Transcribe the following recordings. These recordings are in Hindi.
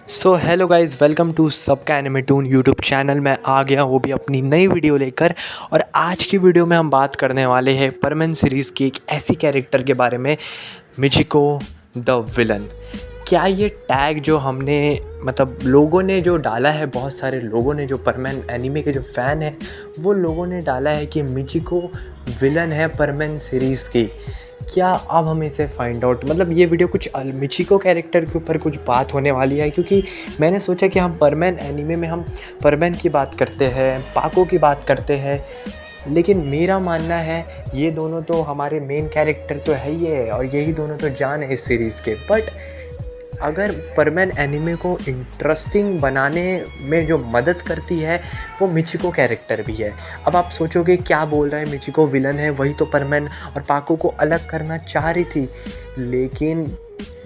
So hello guys, welcome to सबका एनिमेटून यूट्यूब चैनल। मैं आ गया वो भी अपनी नई वीडियो लेकर। और आज की वीडियो में हम बात करने वाले हैं परमन सीरीज़ की एक ऐसी कैरेक्टर के बारे में, मिचिको द विलन। क्या ये टैग जो हमने मतलब लोगों ने जो डाला है, बहुत सारे लोगों ने, जो परमन एनीमे के जो फ़ैन हैं वो लोगों ने डाला है कि मिचिको विलन है परमन सीरीज़ की। क्या अब हम इसे फाइंड आउट, मतलब ये वीडियो कुछ मिचिको कैरेक्टर के ऊपर कुछ बात होने वाली है, क्योंकि मैंने सोचा कि हम परमन एनीमे में हम परमन की बात करते हैं, पाको की बात करते हैं, लेकिन मेरा मानना है ये दोनों तो हमारे मेन कैरेक्टर तो है ही है और यही दोनों तो जान है इस सीरीज़ के। बट अगर परमन एनीमे को इंटरेस्टिंग बनाने में जो मदद करती है वो मिचिको कैरेक्टर भी है। अब आप सोचोगे क्या बोल रहा है, मिचिको विलन है, वही तो परमन और पाको को अलग करना चाह रही थी। लेकिन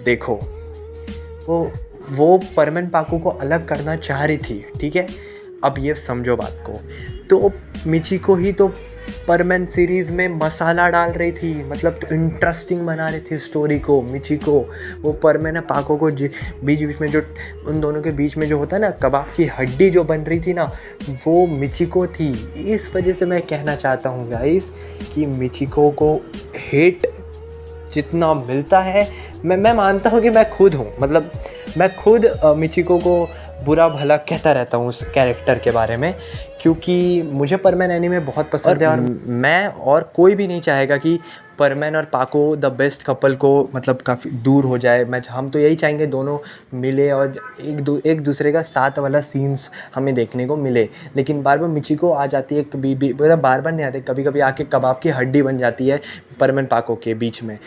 देखो, वो परमन पाको को अलग करना चाह रही थी, ठीक है। अब ये समझो बात को, तो मिचिको ही तो परमन सीरीज़ में मसाला डाल रही थी, मतलब तो इंटरेस्टिंग बना रही थी स्टोरी को मिचिको। वो परमन पाको को बीच बीच में जो उन दोनों के बीच में जो होता है ना, कबाब की हड्डी जो बन रही थी ना, वो मिचिको थी। इस वजह से मैं कहना चाहता हूँ गाइस कि मिचिको को हेट जितना मिलता है, मैं मानता हूँ कि मैं खुद हूँ, मतलब मैं खुद मिचिको को बुरा भला कहता रहता हूँ उस कैरेक्टर के बारे में, क्योंकि मुझे परमन एनीमे बहुत पसंद है। और मैं और कोई भी नहीं चाहेगा कि परमन और पाको द बेस्ट कपल को मतलब काफ़ी दूर हो जाए। हम तो यही चाहेंगे दोनों मिले और एक दूसरे का साथ वाला सीन्स हमें देखने को मिले। लेकिन बार बार मिचिको आ जाती है, कभी भी मतलब बार बार नहीं आते, कभी कभी आके कबाब की हड्डी बन जाती है परमन पाको के बीच में।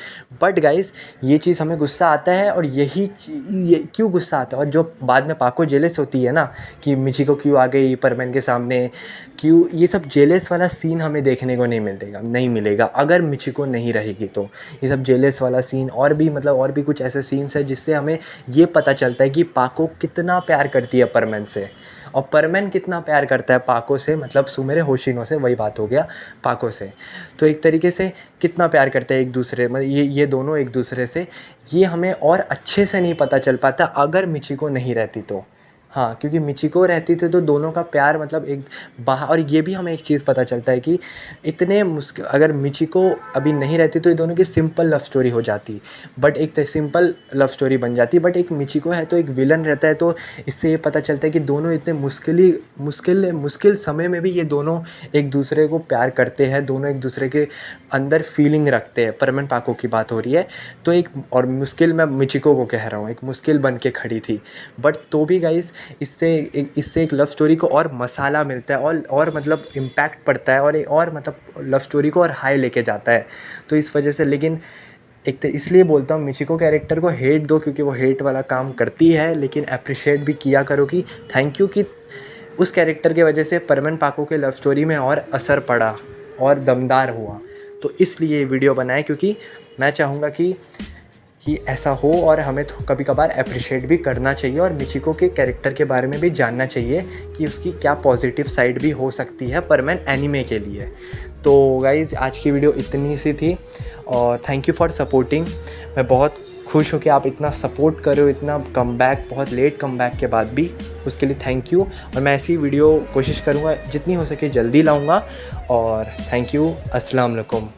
बट गाइस, ये चीज़ हमें गुस्सा आता है, और यही क्यों गुस्सा आता है, और जो बाद में पाको जेलस होती है ना कि मिचिको क्यों आ गई परमन के सामने, क्यों, ये सब जेलस वाला सीन हमें देखने को नहीं मिलेगा अगर मिचिको नहीं रहेगी। तो ये सब जेलस वाला सीन और भी मतलब और भी कुछ ऐसे सीन्स है जिससे हमें ये पता चलता है कि पाको कितना प्यार करती है परमन से, और परमन कितना प्यार करता है पाको से, मतलब सुमेरे होशिनो से, वही बात हो गया पाको से। तो एक तरीके से कितना प्यार करते हैं एक दूसरे, मतलब ये दोनों एक दूसरे से, ये हमें और अच्छे से नहीं पता चल पाता अगर मिचिको नहीं रहती तो। हाँ, क्योंकि मिचिको रहती थी तो दोनों का प्यार मतलब एक बाहर। और ये भी हमें एक चीज़ पता चलता है कि इतने मुश्किल, अगर मिचिको अभी नहीं रहती तो ये दोनों की सिंपल लव स्टोरी हो जाती, बट एक सिंपल लव स्टोरी बन जाती। बट एक मिचिको है तो एक विलन रहता है, तो इससे ये पता चलता है कि दोनों इतने मुश्किल समय में भी ये दोनों एक दूसरे को प्यार करते हैं, दोनों एक दूसरे के अंदर फीलिंग रखते हैं। परमन पाको की बात हो रही है तो एक, और मुश्किल मैं मिचिको को कह रहा हूँ, एक मुश्किल बन के खड़ी थी। बट तो भी गाइस, इससे एक लव स्टोरी को और मसाला मिलता है, और मतलब इम्पैक्ट पड़ता है, और मतलब लव स्टोरी को और हाई लेके जाता है। तो इस वजह से, लेकिन एक तो इसलिए बोलता हूँ मिचिको कैरेक्टर को हेट दो क्योंकि वो हेट वाला काम करती है, लेकिन अप्रिशिएट भी किया करो कि थैंक यू कि उस कैरेक्टर की वजह से परमन पाको के लव स्टोरी में और असर पड़ा और दमदार हुआ। तो इसलिए ये वीडियो बनाए, क्योंकि मैं चाहूँगा कि ऐसा हो, और हमें तो कभी कभार अप्रिशिएट भी करना चाहिए, और मिचिको के कैरेक्टर के बारे में भी जानना चाहिए कि उसकी क्या पॉजिटिव साइड भी हो सकती है परमन एनीमे के लिए। तो गाइज़, आज की वीडियो इतनी सी थी, और थैंक यू फॉर सपोर्टिंग। मैं बहुत खुश हूँ कि आप इतना सपोर्ट कर रहे हो, इतना कमबैक, बहुत लेट कमबैक के बाद भी, उसके लिए थैंक यू। और मैं ऐसी वीडियो कोशिश करूँगा जितनी हो सके जल्दी लाऊँगा। और थैंक यू। अस्सलाम वालेकुम।